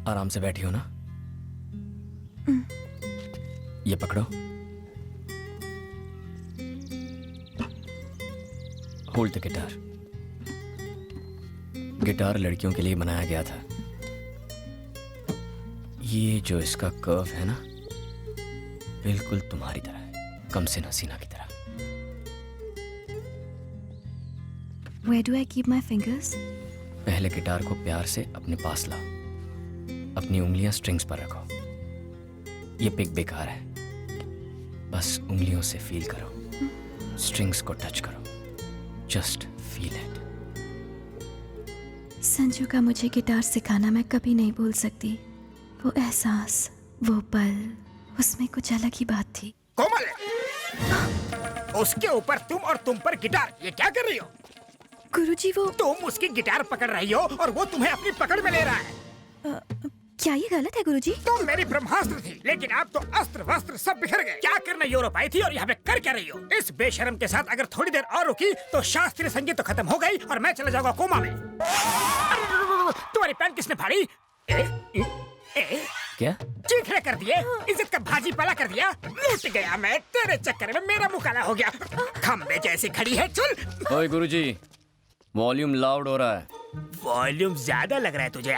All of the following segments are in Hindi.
आराम से बैठी हो ना? ये पकड़ो। Hold the guitar. गिटार लड़कियों के लिए बनाया गया था। ये जो इसका कर्व है ना, बिल्कुल तुम्हारी तरह है, कमसिन हसीना की तरह। Where do I keep my fingers? पहले गिटार को प्यार से अपने पास लाओ। अपनी उंगलियां स्ट्रिंग्स पर रखो। ये पिक बेकार है, बस उंगलियों से फील करो, स्ट्रिंग्स को टच करो, जस्ट फील इट। संजू का मुझे गिटार सिखाना मैं कभी नहीं भूल सकती। वो एहसास, वो पल, उसमें कुछ अलग ही बात थी। कोमल, उसके ऊपर तुम और तुम पर गिटार, ये क्या कर रही हो? गुरुजी वो तुम उसकी गिटार पकड़ रही हो और वो तुम्हें अपनी पकड़ में ले रहा है। क्या ये गलत है गुरुजी? तुम मेरी ब्रह्मास्त्र थी, लेकिन अब तो अस्त्र वस्त्र सब बिखर गए। क्या करने यूरोप आई थी और यहाँ पे कर क्या रही हो? इस बेशर्म के साथ अगर थोड़ी देर और रुकी तो शास्त्रीय संगीत तो खत्म हो गई और मैं चला जाऊंगा कोमा में। तुम्हारी पैंट किसने फाड़ी? क्या? चीखने कर दिए, इज्जत का भाजी पाला कर दिया। लूट गया मैं तेरे चक्कर में, मेरा मुंह काला हो गया। खम्बे जैसी खड़ी है, चल। ओए गुरुजी, वॉल्यूम लाउड हो रहा है। वॉल्यूम ज्यादा लग रहा है तुझे?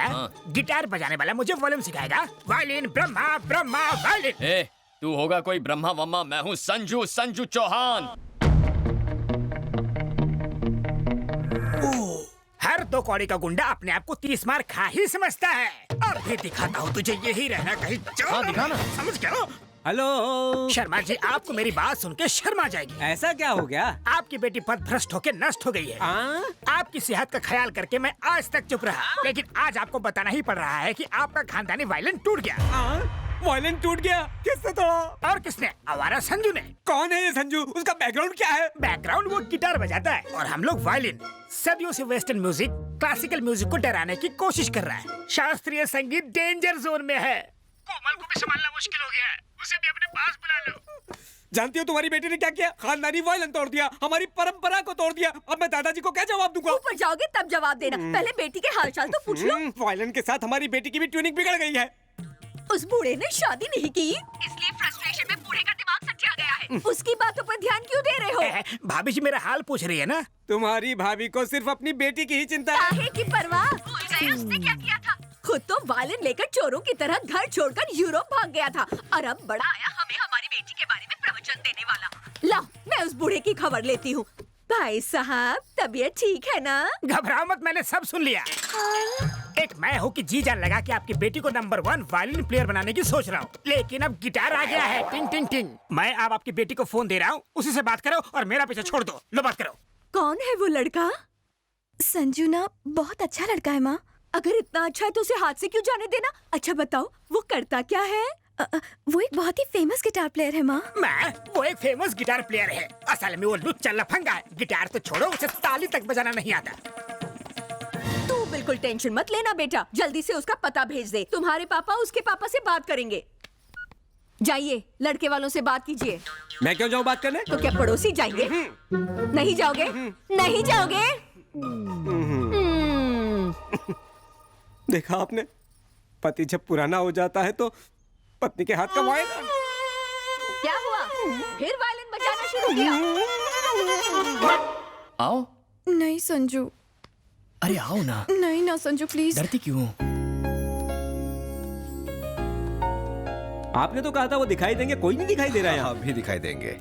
गिटार बजाने वाला मुझे वॉल्यूम सिखाएगा? Violin Brahma, Brahma violin. ए, तू होगा कोई ब्रह्मा वम्मा, मैं हूँ संजू चौहान। हर 2 कौड़ी का गुंडा अपने आप को 30 मार खा ही समझता है। अब भी दिखाता हूँ तुझे, यही रहना कहीं। हाँ, दिखाना। समझ गया? हेलो शर्मा जी, आपको मेरी बात सुन के शर्मा जाएगी। ऐसा क्या हो गया? आपकी बेटी पद भ्रष्ट होकर नष्ट हो गई है। आपकी सेहत का ख्याल करके मैं आज तक चुप रहा, लेकिन आज आपको बताना ही पड़ रहा है कि आपका खानदानी वायलिन टूट गया। वायलिन टूट गया? किसने तोड़ा? और किसने? आवारा संजू ने। कौन है ये संजू? उसका बैकग्राउंड क्या है? बैकग्राउंड, वो गिटार बजाता है और हम लोग वायलिन। सदियों से वेस्टर्न म्यूजिक क्लासिकल म्यूजिक को डराने की कोशिश कर रहा है। शास्त्रीय संगीत डेंजर जोन में है। कोमल को भी संभालना मुश्किल हो गया है, उसे भी अपने पास बुला लो। जानती हो तुम्हारी बेटी ने क्या किया? खानदानी वायलिन तोड़ दिया, हमारी परंपरा को तोड़ दिया। अब मैं दादाजी को क्या जवाब दूंगा? ऊपर जाओगे तब जवाब देना, पहले बेटी के हालचाल तो पूछ लो। वायलिन के साथ हमारी बेटी की भी ट्यूनिंग बिगड़ गई है। उस बूढ़े ने शादी नहीं की, इसलिए फ्रस्ट्रेशन में बूढ़े का दिमाग सच्चा गया है। उसकी बातों पर ध्यान क्यों दे रहे हो? भाभी जी मेरा हाल पूछ रही है ना? तुम्हारी भाभी को सिर्फ अपनी बेटी की ही चिंता है। काहे की परवाह? भूल गए उसने क्या किया था? खुद तो वायलिन लेकर चोरों की तरह घर छोड़कर यूरोप भाग गया था, और अब बड़ा आया हमें हमारी बेटी के बारे में प्रवचन देने वाला। लाओ, मैं उस बूढ़े की खबर लेती हूँ। भाई साहब, तबीयत ठीक है ना? घबराओ मत, मैंने सब सुन लिया। एक मैं हूँ कि जी जान लगा कि आपकी बेटी को नंबर 1 वायलिन प्लेयर बनाने की सोच रहा हूँ, लेकिन अब गिटार आ गया है। टिंग टिंग टिंग। मैं अब आपकी बेटी को फोन दे रहा हूँ, उसी से बात करो और मेरा पीछे छोड़ दो। लो बात करो। कौन है वो लड़का? संजू ना बहुत अच्छा लड़का है माँ। अगर इतना अच्छा है तो उसे हाथ से क्यों जाने देना? अच्छा बताओ, वो करता क्या है? वो एक बहुत ही फेमस गिटार प्लेयर है माँ। वो एक फेमस गिटार प्लेयर है। असल में वो लुच्चा लफंगा है। गिटार तो छोड़ो, उसे ताली तक बजाना नहीं आता। तू बिल्कुल टेंशन मत लेना बेटा, जल्दी से उसका पता भेज दे। तुम्हारे पापा उसके पापा से बात करेंगे। जाइए, लड़के वालों से बात कीजिए। मैं क्यों जाऊँ बात करने? तो क्या पड़ोसी जाएंगे? नहीं जाओगे? नहीं जाओगे? देखा आपने, पति जब पुराना हो जाता है तो पत्नी के हाथ का वायलिन। क्या हुआ? फिर वायलिन बजाना शुरू किया? आओ। नहीं संजू। अरे आओ ना। नहीं ना संजू, प्लीज। डरती क्यों? आपने तो कहा था वो दिखाई देंगे, कोई नहीं दिखाई दे रहा है। अभी दिखाई देंगे।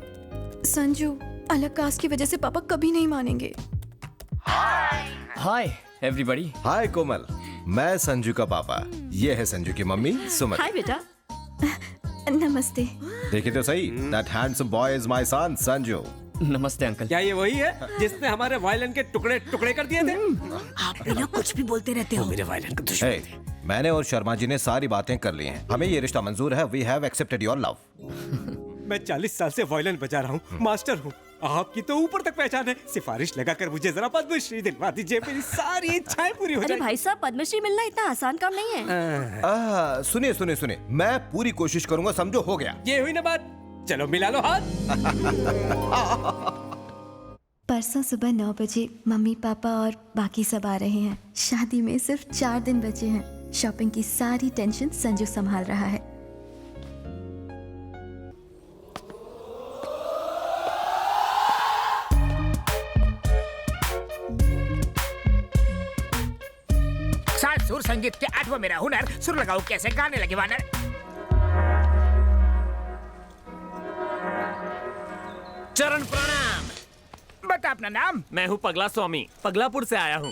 संजू, अलग कास्ट की वजह से पापा कभी नहीं मानेंगे। Hi everybody. हाय कोमल, मैं संजू का पापा, ये है संजू की मम्मी सुमन। हाय बेटा। नमस्ते। देखिए तो सही, that handsome boy is my son Sanju. नमस्ते अंकल। क्या ये वही है जिसने हमारे वायलिन के टुकड़े टुकड़े कर दिए थे? आप बिना कुछ भी बोलते रहते हो। मेरे वायलिन का दुश्मन। Hey, मैंने और शर्मा जी ने सारी बातें कर ली हैं। हमें ये रिश्ता मंजूर है। We have accepted your love। मैं 40 साल से वायलिन बजा रहा हूँ, मास्टर हूँ। आपकी तो ऊपर तक पहचान है। सिफारिश लगाकर मुझे जरा पद्मश्री दिलवा दीजिए, मेरी सारी इच्छाएं पूरी हो जाएंगी। भाई साहब, पद्मश्री मिलना इतना आसान काम नहीं है। सुनिए सुनिए सुनिए, मैं पूरी कोशिश करूंगा, समझो। हो गया। ये हुई ना बात, चलो मिला लो हाथ। परसों सुबह 9 बजे मम्मी पापा और बाकी सब आ रहे हैं। शादी में सिर्फ 4 दिन बचे हैं। शॉपिंग की सारी टेंशन संजू संभाल रहा है। साथ सुर संगीत के 8वां मेरा हुनर, सुर लगाओ कैसे गाने लगे वानर। चरण प्रणाम। बता अपना नाम। मैं हूँ पगला स्वामी, पगलापुर से आया हूँ।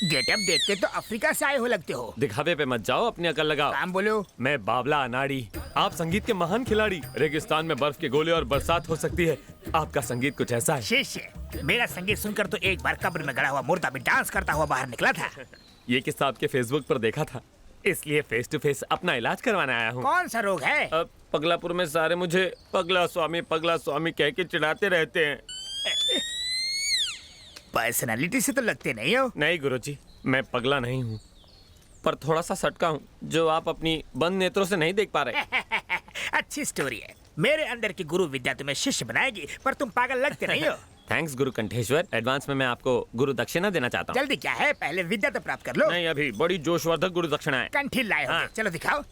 गेटअप देख के तो अफ्रीका से आए हो लगते हो। दिखावे पे मत जाओ, अपनी अकल लगाओ। काम बोलो। मैं बाबला अनाड़ी, आप संगीत के महान खिलाड़ी। रेगिस्तान में बर्फ के गोले और बरसात हो सकती है, आपका संगीत कुछ ऐसा है। शिष्य, मेरा संगीत सुनकर तो एक बार कब्र में गड़ा हुआ मुर्दा भी डांस करता हुआ बाहर निकला था। ये किस्सा आपके फेसबुक पर देखा था, इसलिए फेस टू फेस अपना इलाज करवाने आया हूँ। कौन सा रोग है? पगलापुर में सारे मुझे पगला स्वामी कह के चिढ़ाते रहते हैं। पर्सनालिटी से तो लगते नहीं हो। नहीं गुरुजी, मैं पगला नहीं हूँ, पर थोड़ा सा सटका हूँ जो आप अपनी बंद नेत्रों से नहीं देख पा रहे। अच्छी स्टोरी है। मेरे अंदर की गुरु विद्या तुम्हें शिष्य बनाएगी, पर तुम पागल लगते नहीं हो। थैंक्स गुरु कंठेश्वर। एडवांस में मैं आपको गुरु दक्षिणा देना चाहता हूँ। जल्दी क्या है, पहले विद्या तो प्राप्त कर लो। नहीं, अभी बड़ी जोशवर्धक गुरु दक्षिणा है। कंठी लाए होंगे। हाँ। चलो दिखाओ।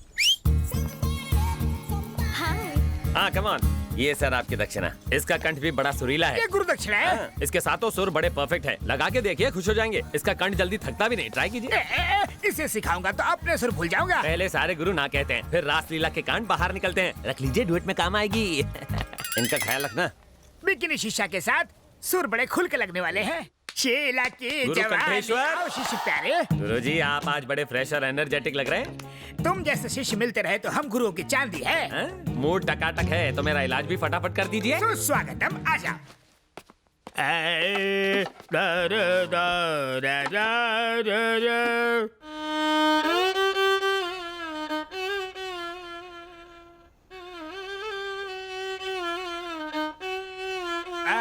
हाँ कम ऑन, ये सर आपकी दक्षिणा। इसका कंठ भी बड़ा सुरीला है। ये गुरु दक्षिणा है। हाँ, इसके सातों सुर बड़े परफेक्ट है। लगा के देखिए, खुश हो जाएंगे। इसका कंठ जल्दी थकता भी नहीं, ट्राई कीजिए। इसे सिखाऊंगा तो अपने सुर भूल जाऊंगा। पहले सारे गुरु ना कहते हैं, फिर रासलीला के कांड बाहर निकलते हैं। रख लीजिए, डुएट में काम आएगी। इनका ख्याल रखना। बिकिनी शीशा के साथ सुर बड़े खुल के लगने वाले हैं। शीला की गुरु जवानी। कंठेश्वर। आओ शिष्य प्यारे। गुरुजी, आप आज बड़े फ्रेश और एनर्जेटिक लग रहे हैं। तुम जैसे शिष्य मिलते रहे तो हम गुरुओं की चांदी है। हाँ? मूड टकाटक है तो मेरा इलाज भी फटाफट कर दीजिए। सुस्वागतम, आजा।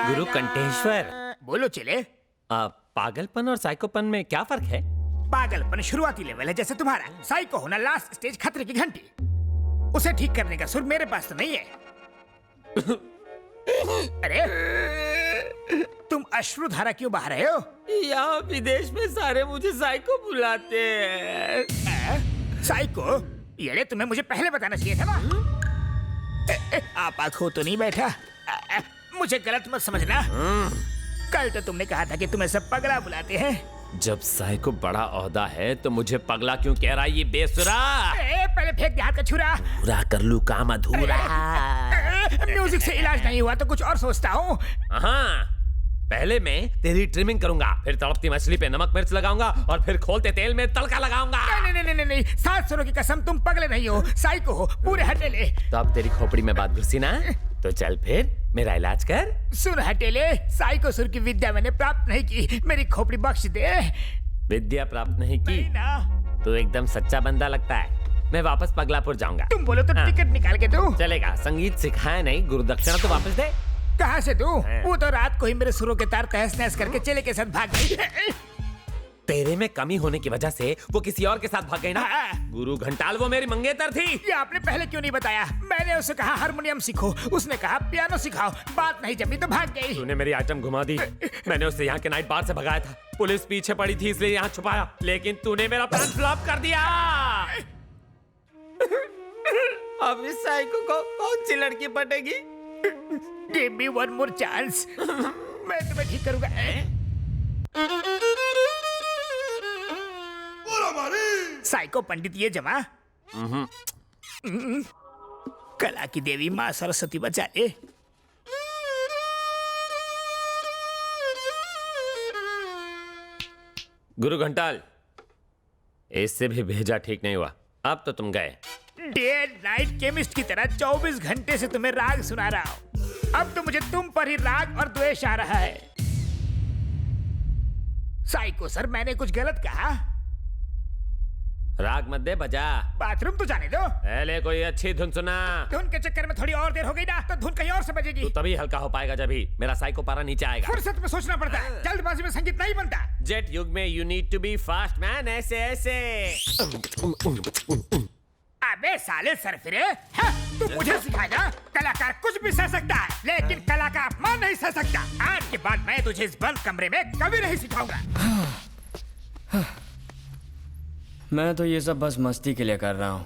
गुरु कंठेश्वर, बोलो चले। पागलपन और साइकोपन में क्या फर्क है? पागलपन शुरुआती लेवल है जैसे तुम्हारा। साइको होना लास्ट स्टेज, खतरे की घंटी। उसे ठीक करने का सुर मेरे पास तो नहीं है। अरे तुम अश्रुधारा क्यों बहा रहे हो? यहाँ विदेश में सारे मुझे साइको बुलाते हैं। साइको? ये तुम्हें मुझे पहले बताना चाहिए था ना। आप आंखों तो नहीं बैठा। मुझे गलत मत समझना। कल तो तुमने कहा था कि तुम्हें सब पगला बुलाते हैं। जब साइको बड़ा ओहदा है तो मुझे पगला क्यों कह रहा है ये बेसुरा? पहले फेंक दे हाथ का छुरा। पूरा कर लूं काम अधूरा। म्यूजिक से इलाज नहीं हुआ तो कुछ और सोचता हूँ। हाँ, पहले मैं तेरी ट्रिमिंग करूंगा, फिर तड़पती मछली पे नमक मिर्च लगाऊंगा और फिर खोलते तेल में तड़का लगाऊंगा। नहीं, 7 सुरों की कसम, तुम पगले नहीं हो, साइको हो, पूरे हटेले। तो अब तेरी खोपड़ी में बात घुसी ना, तो चल फिर मेरा इलाज कर। सुन हटेले, साइको सुर की विद्या मैंने प्राप्त नहीं की, मेरी खोपड़ी बख्श दे। विद्या प्राप्त नहीं की नहीं ना। तो एकदम सच्चा बंदा लगता है। मैं वापस पगलापुर जाऊंगा। तुम बोलो तो हाँ। टिकट निकाल के दो। चलेगा, संगीत सिखाया नहीं, गुरु दक्षिणा तो वापस दे। कहाँ से दूं? हाँ। वो तो रात को ही मेरे सुरों के तार तहस नहस करके चेले के साथ भाग गई। तेरे में कमी होने की वजह से वो किसी और के साथ भाग गई ना। हाँ। गुरु घंटाल वो मेरी मंगेतर थी। ये आपने पहले क्यों नहीं बताया? मैंने उसे कहा हारमोनियम सीखो, उसने कहा पियानो सिखाओ, बात नहीं जमी तो भाग गई। तूने मेरी आइटम घुमा दी। मैंने उसे यहाँ के नाइट बार से भगाया था, पुलिस पीछे पड़ी थी इसलिए यहाँ छुपाया, लेकिन तूने मेरा प्लान फ्लॉप कर दिया। अब इस साइको को कौन सी लड़की पटेगी? Give me one more chance. मैं तुम्हें ठीक करूंगा। साइको पंडित ये जमा। कला की देवी माँ सरस्वती बचा ले। गुरु घंटाल, इससे भी भेजा ठीक नहीं हुआ। अब तो तुम गए। डे एंड नाइट केमिस्ट की तरह 24 घंटे से तुम्हें राग सुना रहा हूँ। अब तो मुझे तुम पर ही राग और द्वेष आ रहा है। साइको सर, मैंने कुछ गलत कहा? राग मत दे, बजा। बाथरूम तो जाने दो। पहले कोई अच्छी धुन सुना। धुन के चक्कर में थोड़ी और देर हो गई ना, तो धुन कहीं और से बजेगी। तू तभी हल्का हो पाएगा जब ही मेरा साइको पारा नीचे आएगा। फुर्सत में सोचना पड़ता है, जल्दबाजी में संगीत नहीं बनता। जेट युग में you need to be fast man. ऐसे ऐसे। अबे साले सरफिरे, तू मुझे सिखाएगा? कलाकार कुछ भी सह सकता है, लेकिन कला का अपमान नहीं सह सकता। आज के बाद मैं तुझे इस बंद कमरे में कभी नहीं सिखाऊंगा। मैं तो ये सब बस मस्ती के लिए कर रहा हूँ,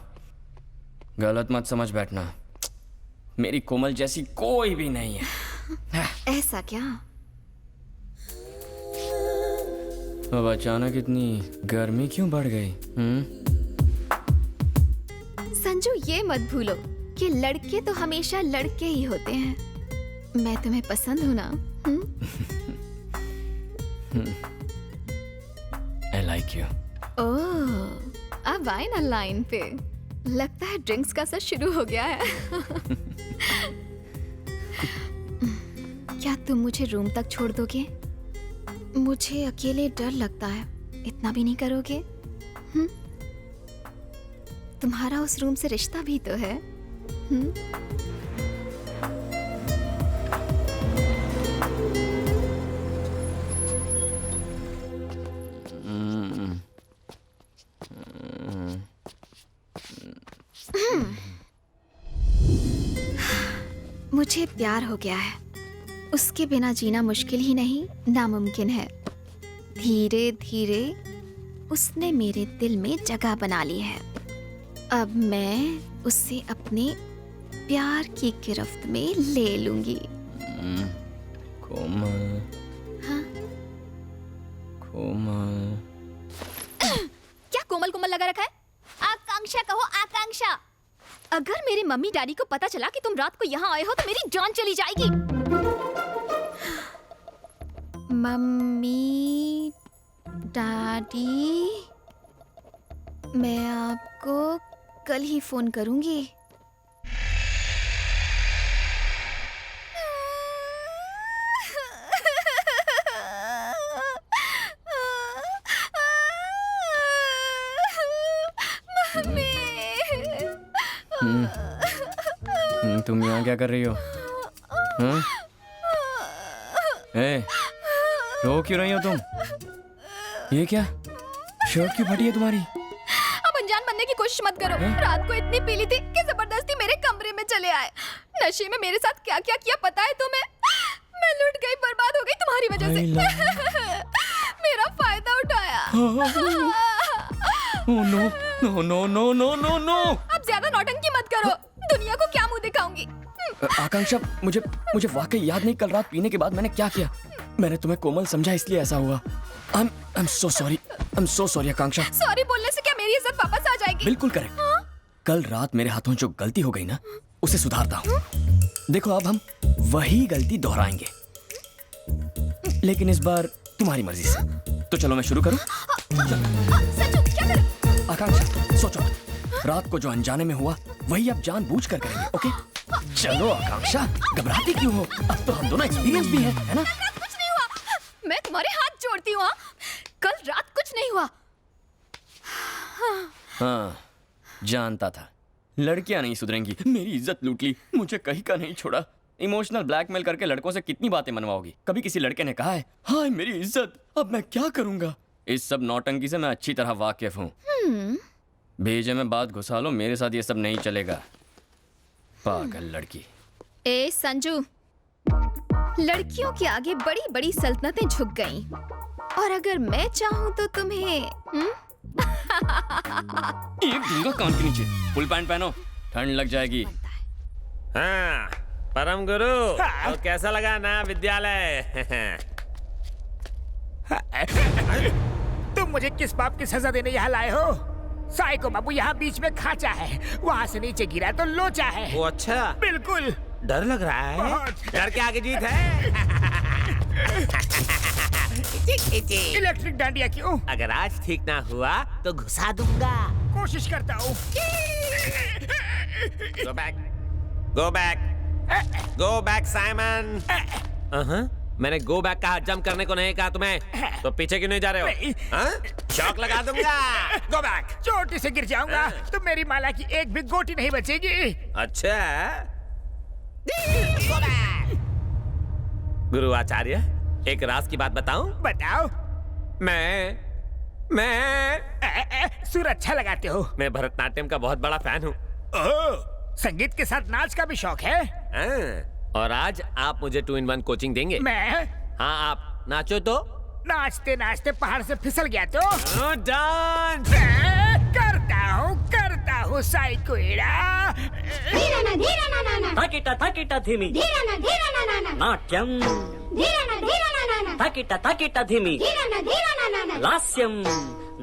गलत मत समझ बैठना। मेरी कोमल जैसी कोई भी नहीं है। ऐसा क्या? अब अचानक इतनी गर्मी क्यों बढ़ गई? संजू, ये मत भूलो कि लड़के तो हमेशा लड़के ही होते हैं। मैं तुम्हें पसंद हूँ ना? I like you. ओह, अब आए ना लाइन पे। लगता है ड्रिंक्स का असर शुरू हो गया है। क्या तुम मुझे रूम तक छोड़ दोगे? मुझे अकेले डर लगता है। इतना भी नहीं करोगे? तुम्हारा उस रूम से रिश्ता भी तो है। मुझे प्यार हो गया है। उसके बिना जीना मुश्किल ही नहीं, नामुमकिन है। धीरे धीरे उसने मेरे दिल में जगह बना ली है। अब मैं उसे अपने प्यार की गिरफ्त में ले लूंगी। कोमल। हाँ? कोमल। क्या कोमल कोमल लगा रखा है? आकांक्षा कहो, आकांक्षा। अगर मेरे मम्मी डैडी को पता चला कि तुम रात को यहाँ आए हो तो मेरी जान चली जाएगी। मम्मी डैडी, मैं आपको कल ही फोन करूंगी। तुम यहाँ क्या कर रही हो? रो क्यों रही हो तुम? ये क्या, शर्ट क्यों फटी है तुम्हारी? अब अनजान बनने की कोशिश मत करो। रात को इतनी पीली थी कि जबरदस्ती मेरे कमरे में चले आए। नशे में मेरे साथ क्या क्या किया पता है तुम्हें? मैं लुट गई, बर्बाद हो गई तुम्हारी वजह से। मेरा फायदा उठाया। Oh, no, no, no, no, no, no, no. अब ज्यादा नौटंकी मत करो। दुनिया को क्या मुंह दिखाऊंगी? आकांक्षा, मुझे वाकई याद नहीं कल रात पीने के बाद मैंने क्या किया। मैंने तुम्हें कोमल समझा इसलिए ऐसा हुआ। I'm so sorry. I'm so sorry Akanksha. Sorry बोलने से क्या मेरी इज्जत वापस आ जाएगी? बिल्कुल करेक्ट। कल रात मेरे हाथों जो गलती हो गई ना, उसे सुधारता हूँ। देखो अब हम वही गलती दोहराएंगे, लेकिन इस बार तुम्हारी मर्जी से। तो चलो मैं शुरू करूँ? संजू, क्या कर? आकांक्षा सोचो, रात को जो अनजाने में हुआ वही अब जानबूझ कर करेंगे, ओके? चलो आकांक्षा, घबराती क्यों हो? अब तो हम दोनों एक्सपीरियंस भी है ना? कुछ नहीं हुआ। मैं तुम्हारे हाथ जोड़ती हूँ। कल रात कुछ नहीं हुआ। हाँ, जानता था लड़कियां नहीं सुधरेंगी। मेरी इज्जत लूट ली, मुझे कहीं का नहीं छोड़ा। इमोशनल ब्लैकमेल करके लड़कों से कितनी बातें मनवाओगी? कभी किसी लड़के ने कहा है हाय मेरी इज्जत? अब मैं क्या करूंगा? इस सब नौटंकी से मैं अच्छी तरह वाकिफ हूँ। भेजे में बात घुसा लो, मेरे साथ ये सब नहीं चलेगा। पागल लड़की। ए संजू, लड़कियों के आगे बड़ी बड़ी सल्तनतें झुक गईं। और अगर मैं चाहूँ तो तुम्हें एक दूंगा कान के नीचे। फुल पैंट पहनो, ठंड लग जाएगी। हाँ, परम गुरु, तो कैसा लगा नया विद्यालय? तुम मुझे किस पाप की सजा देने यहाँ लाए हो? साइको बाबू यहाँ बीच में खाचा है, वहाँ से नीचे गिरा तो लोचा है। वो अच्छा, बिल्कुल। डर लग रहा है? बहुत। डर के आगे जीत है। इलेक्ट्रिक डांडिया क्यों? अगर आज ठीक ना हुआ तो घुसा दूंगा। कोशिश करता हूँ। Go back, go back, go back, Simon. मैंने गो बैक कहा, जंप करने को नहीं कहा तुम्हें। तो पीछे क्यों नहीं जा रहे हो? हाँ? शॉक लगा दूंगा। Go back. चोटी से गिर जाऊंगा तो मेरी माला की एक भी गोटी नहीं बचेगी। अच्छा। Go back. गुरु आचार्य, एक राज की बात बताऊं? बताओ। मैं सुर अच्छा लगाते हो। मैं भरतनाट्यम का बहुत बड़ा फैन हूँ। ओह, संगीत के साथ नाच का भी शौक है? और आज आप मुझे 2-in-1 कोचिंग देंगे? मैं? हाँ, आप नाचो तो। नाचते नाचते पहाड़ से फिसल गया तो? डांस। साइको एड़ा తకిట తకిట ధిమి నాట్యం తకిట తకిట ధిమి లాస్యం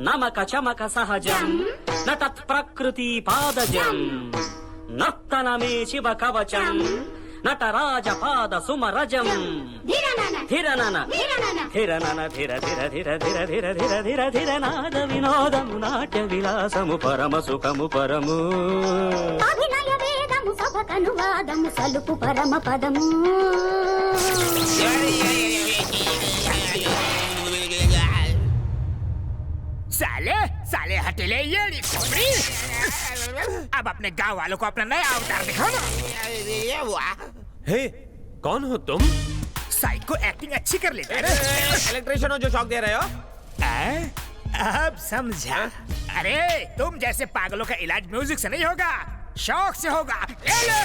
నమక చమక సహజం నతత్ ప్రకృతి పాదజం నర్తనమే శివ కవచం నటరాజ పాద సుమరజం ధిరనన ధిరనన ధిర ధిర ధిర ధిర ధిర ధిర ధిర ధిర నాద వినోదము నాట్య విలాసము పరమ సుఖము పరము అభినయ వేదము సభకను వాదము సలుపు పరమ పదము साले साले हटेले ये खोपड़ी। अब अपने गांव वालों को अपना नया अवतार दिखाओ ना। हे कौन हो तुम? साइको एक्टिंग अच्छी कर लेता है ना? इलेक्ट्रिशियन हो जो शॉक दे रहे हो? अब समझा। अरे तुम जैसे पागलों का इलाज म्यूजिक से नहीं होगा, शौक से होगा। ले ले।